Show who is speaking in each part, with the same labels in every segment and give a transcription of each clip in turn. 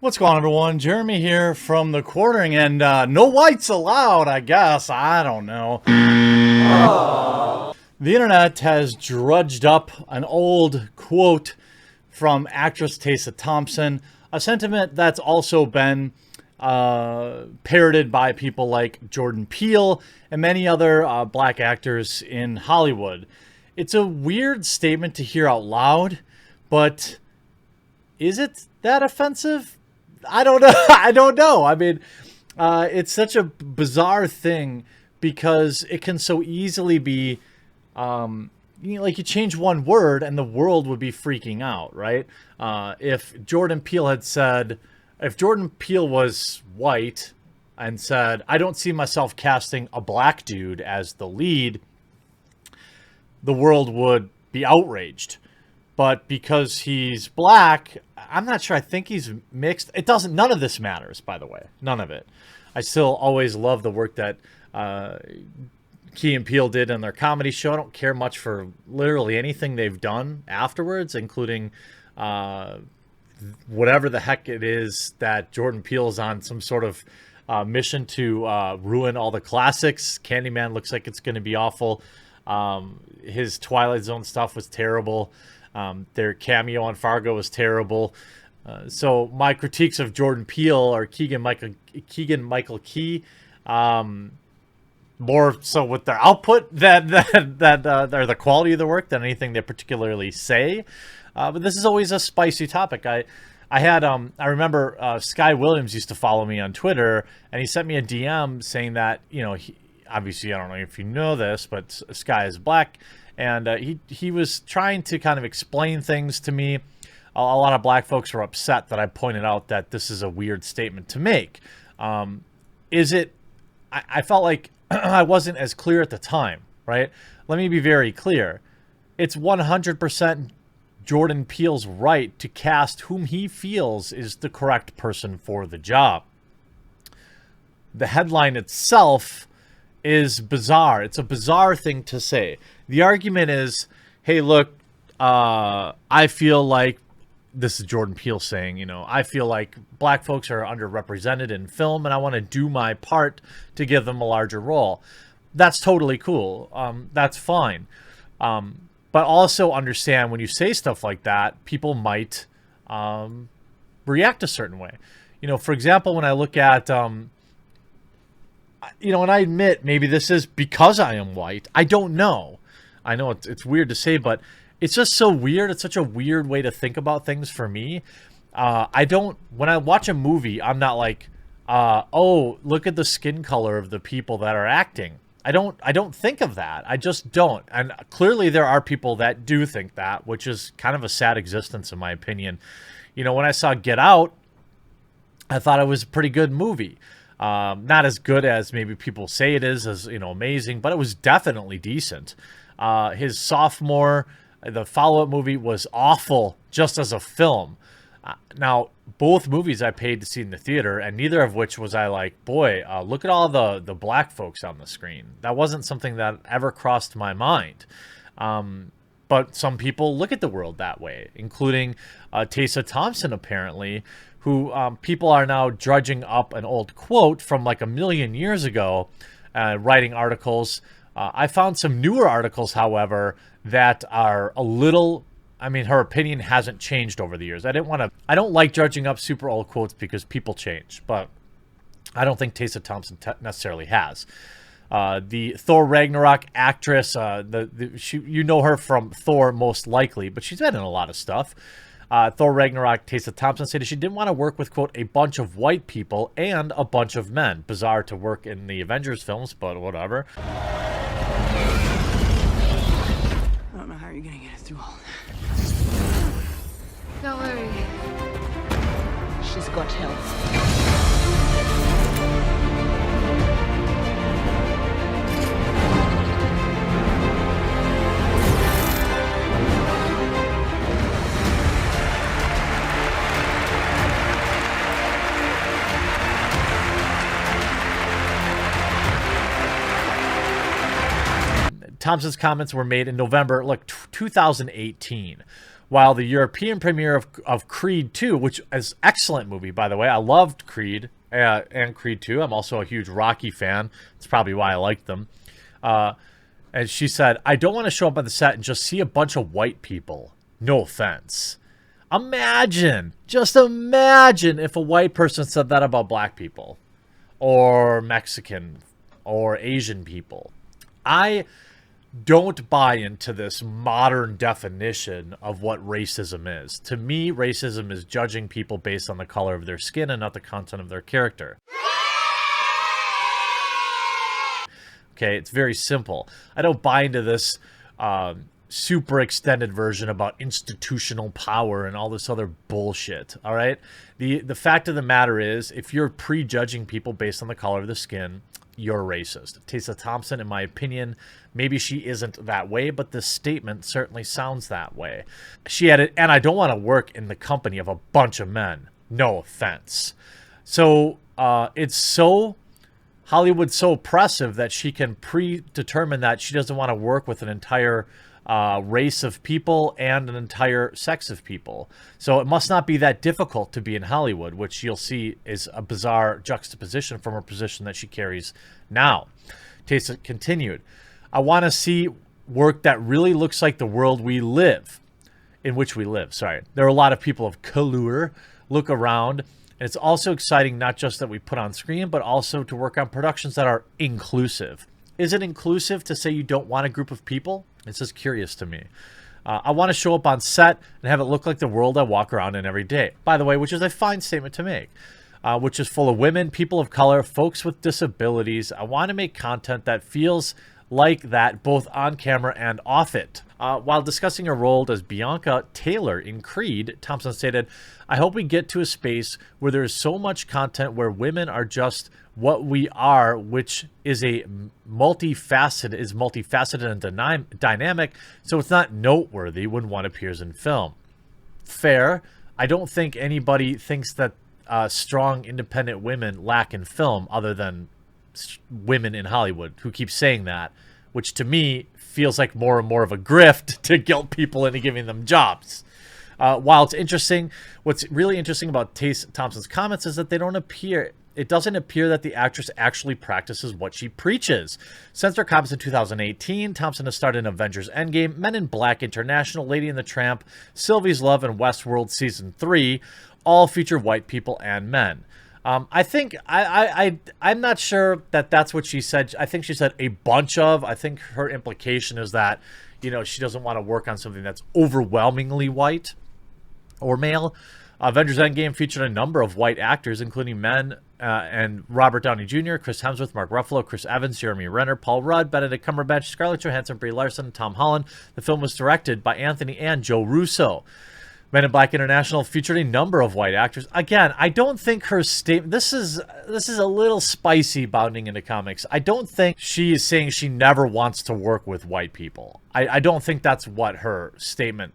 Speaker 1: What's going on, everyone? Jeremy here from the quartering, and no whites allowed, I guess. I don't know. The internet has drudged up an old quote from actress Tessa Thompson, a sentiment that's also been parroted by people like Jordan Peele and many other black actors in Hollywood. It's a weird statement to hear out loud, but is it that offensive? I don't know. I don't know. I mean, it's such a bizarre thing because it can so easily be, like you change one word and the world would be freaking out, right? If Jordan Peele was white and said, I don't see myself casting a black dude as the lead, the world would be outraged. But because he's black, I'm not sure. I think he's mixed. None of this matters, by the way. None of it. I still always love the work that Key and Peele did in their comedy show. I don't care much for literally anything they've done afterwards, including whatever the heck it is that Jordan Peele's on some sort of mission to ruin all the classics. Candyman looks like it's going to be awful. His Twilight Zone stuff was terrible. Their cameo on Fargo was terrible. So my critiques of Jordan Peele or Keegan-Michael Key, more so with their output than or the quality of the work than anything they particularly say. But this is always a spicy topic. I remember Sky Williams used to follow me on Twitter, and he sent me a DM saying that, obviously I don't know if you know this, but Sky is black. And he was trying to kind of explain things to me. A lot of black folks were upset that I pointed out that this is a weird statement to make. I felt like I wasn't as clear at the time, right? Let me be very clear. It's 100% Jordan Peele's right to cast whom he feels is the correct person for the job. The headline itself is bizarre. It's a bizarre thing to say. The argument is, hey, look, I feel like, this is Jordan Peele saying, I feel like black folks are underrepresented in film and I want to do my part to give them a larger role. That's totally cool. That's fine. But also understand when you say stuff like that, people might react a certain way. For example, when I look at and I admit maybe this is because I am white. I don't know. I know it's weird to say, but it's just so weird. It's such a weird way to think about things for me. When I watch a movie, I'm not like, oh, look at the skin color of the people that are acting. I don't think of that. I just don't. And clearly there are people that do think that, which is kind of a sad existence in my opinion. When I saw Get Out, I thought it was a pretty good movie. Not as good as maybe people say it is, as amazing, but it was definitely decent. His sophomore, the follow-up movie was awful just as a film. Now, both movies I paid to see in the theater, and neither of which was I like, boy, look at all the black folks on the screen. That wasn't something that ever crossed my mind. But some people look at the world that way, including Tessa Thompson, apparently, who people are now drudging up an old quote from like a million years ago, writing articles. I found some newer articles, however, that are a little, her opinion hasn't changed over the years. I don't like drudging up super old quotes because people change, but I don't think Tessa Thompson necessarily has. The Thor Ragnarok actress, you know her from Thor most likely, but she's been in a lot of stuff. Thor Ragnarok, Tessa Thompson said she didn't want to work with, quote, a bunch of white people and a bunch of men. Bizarre to work in the Avengers films, but whatever.
Speaker 2: I don't know how you're going to get it through all that.
Speaker 3: Don't worry.
Speaker 2: She's got help.
Speaker 1: Thompson's comments were made in November, 2018. While the European premiere of Creed 2, which is an excellent movie, by the way. I loved Creed and Creed 2. I'm also a huge Rocky fan. That's probably why I like them. And she said, I don't want to show up on the set and just see a bunch of white people. No offense. Imagine, just imagine if a white person said that about black people or Mexican or Asian people. I don't buy into this modern definition of what racism is. To me, racism is judging people based on the color of their skin and not the content of their character. Okay, it's very simple. I don't buy into this super extended version about institutional power and all this other bullshit, all right? The fact of the matter is, if you're prejudging people based on the color of the skin, you're racist. Tessa Thompson, in my opinion, maybe she isn't that way, but this statement certainly sounds that way. She added, and I don't want to work in the company of a bunch of men. No offense. So it's so... Hollywood's so oppressive that she can predetermine that she doesn't want to work with an entire race of people and an entire sex of people. So it must not be that difficult to be in Hollywood, which you'll see is a bizarre juxtaposition from her position that she carries now. Tessa continued, I want to see work that really looks like the world we live, in which we live, sorry. There are a lot of people of color. Look around. And it's also exciting not just that we put on screen, but also to work on productions that are inclusive. Is it inclusive to say you don't want a group of people? It's just curious to me. I want to show up on set and have it look like the world I walk around in every day. By the way, which is a fine statement to make, which is full of women, people of color, folks with disabilities. I want to make content that feels like that both on camera and off it. While discussing her role as Bianca Taylor in Creed, Thompson stated, I hope we get to a space where there's so much content where women are just what we are, which is multifaceted and dynamic, so it's not noteworthy when one appears in film. Fair. I don't think anybody thinks that strong, independent women lack in film other than women in Hollywood who keep saying that, which to me feels like more and more of a grift to guilt people into giving them jobs. While it's interesting, what's really interesting about Tessa Thompson's comments is that it doesn't appear that the actress actually practices what she preaches. Since their comments in 2018, Thompson has starred in Avengers Endgame, Men in Black International, Lady and the Tramp, Sylvie's Love, and Westworld Season 3, all feature white people and men. I think I'm not sure that that's what she said. I think she said a bunch of. I think her implication is that, you know, she doesn't want to work on something that's overwhelmingly white or male. Avengers Endgame featured a number of white actors, including men and Robert Downey Jr., Chris Hemsworth, Mark Ruffalo, Chris Evans, Jeremy Renner, Paul Rudd, Benedict Cumberbatch, Scarlett Johansson, Brie Larson, and Tom Holland. The film was directed by Anthony and Joe Russo. Men in Black International featured a number of white actors. Again, I don't think her statement... This is a little spicy bounding into comics. I don't think she is saying she never wants to work with white people. I don't think that's what her statement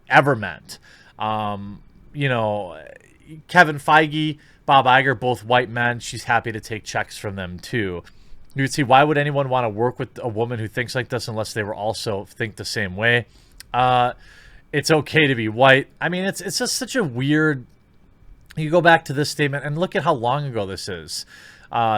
Speaker 1: ever meant. You know, Kevin Feige, Bob Iger, both white men. She's happy to take checks from them, too. You would see, why would anyone want to work with a woman who thinks like this unless they were also think the same way? It's okay to be white. I mean, it's just such a weird... You go back to this statement and look at how long ago this is.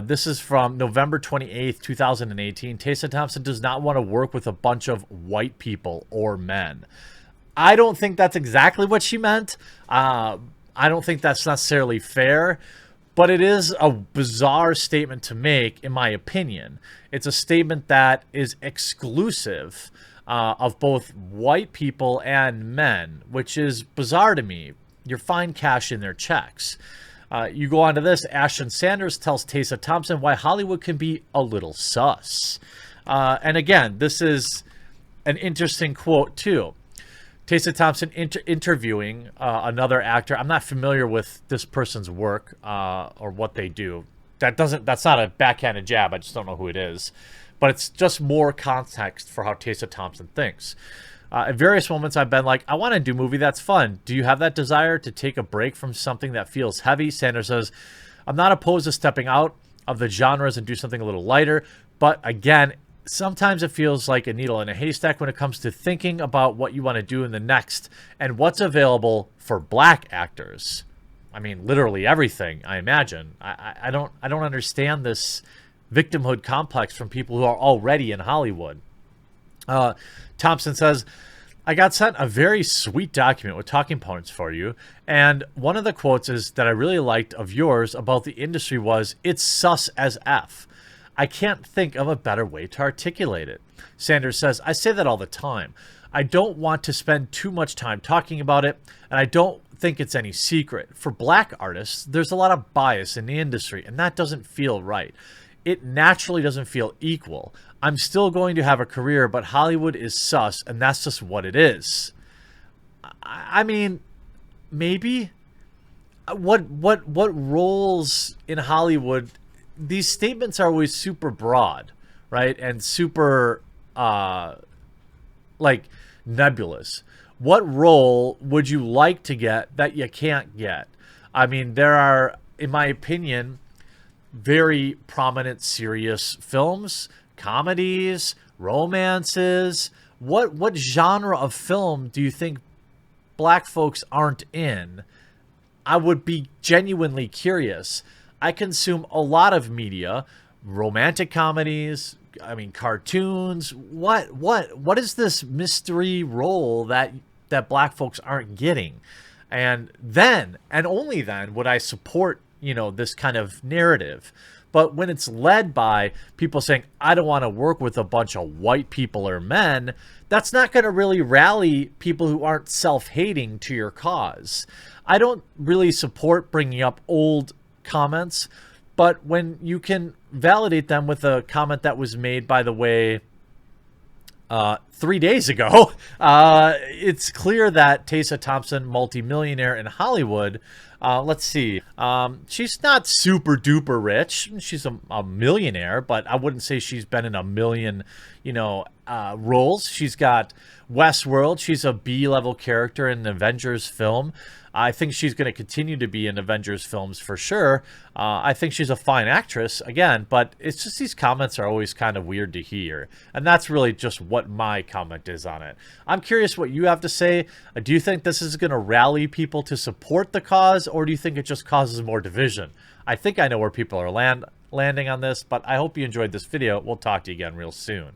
Speaker 1: This is from November 28th, 2018. Tessa Thompson does not want to work with a bunch of white people or men. I don't think that's exactly what she meant. I don't think that's necessarily fair, but it is a bizarre statement to make, in my opinion. It's a statement that is exclusive of both white people and men, which is bizarre to me. You're fine cashing their checks. You go on to this. Ashton Sanders tells Tessa Thompson why Hollywood can be a little sus. And again, this is an interesting quote too. Tessa Thompson interviewing another actor. I'm not familiar with this person's work or what they do. That's not a backhanded jab. I just don't know who it is. But it's just more context for how Tessa Thompson thinks. At various moments, I've been like, I want to do a movie that's fun. Do you have that desire to take a break from something that feels heavy? Sanders says, I'm not opposed to stepping out of the genres and do something a little lighter. But again, sometimes it feels like a needle in a haystack when it comes to thinking about what you want to do in the next and what's available for black actors. I mean, literally everything, I imagine. I don't understand this victimhood complex from people who are already in Hollywood. Thompson says, I got sent a very sweet document with talking points for you, and one of the quotes is that I really liked of yours about the industry was, it's sus as F. I can't think of a better way to articulate it. Sanders says, I say that all the time. I don't want to spend too much time talking about it, and I don't think it's any secret. For black artists, there's a lot of bias in the industry, and that doesn't feel right. It naturally doesn't feel equal. I'm still going to have a career, but Hollywood is sus, and that's just what it is. I mean, maybe. What roles in Hollywood? These statements are always super broad, right? And super, like, nebulous. What role would you like to get that you can't get? I mean, there are, in my opinion, very prominent serious films, comedies, romances. What genre of film do you think black folks aren't in? I would be genuinely curious. I consume a lot of media, romantic comedies, I mean cartoons. What is this mystery role that black folks aren't getting? And then, and only then, would I support, you know, this kind of narrative. But when it's led by people saying, I don't want to work with a bunch of white people or men, that's not going to really rally people who aren't self-hating to your cause. I don't really support bringing up old comments, but when you can validate them with a comment that was made, by the way, 3 days ago, it's clear that Tessa Thompson, multimillionaire in Hollywood, let's see, she's not super duper rich. She's a millionaire, but I wouldn't say she's been in a million, you know, roles. She's got Westworld. She's a B-level character in an Avengers film. I think she's going to continue to be in Avengers films for sure. I think she's a fine actress, again, but it's just these comments are always kind of weird to hear. And that's really just what my comment is on it. I'm curious what you have to say. Do you think this is going to rally people to support the cause, or do you think it just causes more division? I think I know where people are landing on this, but I hope you enjoyed this video. We'll talk to you again real soon.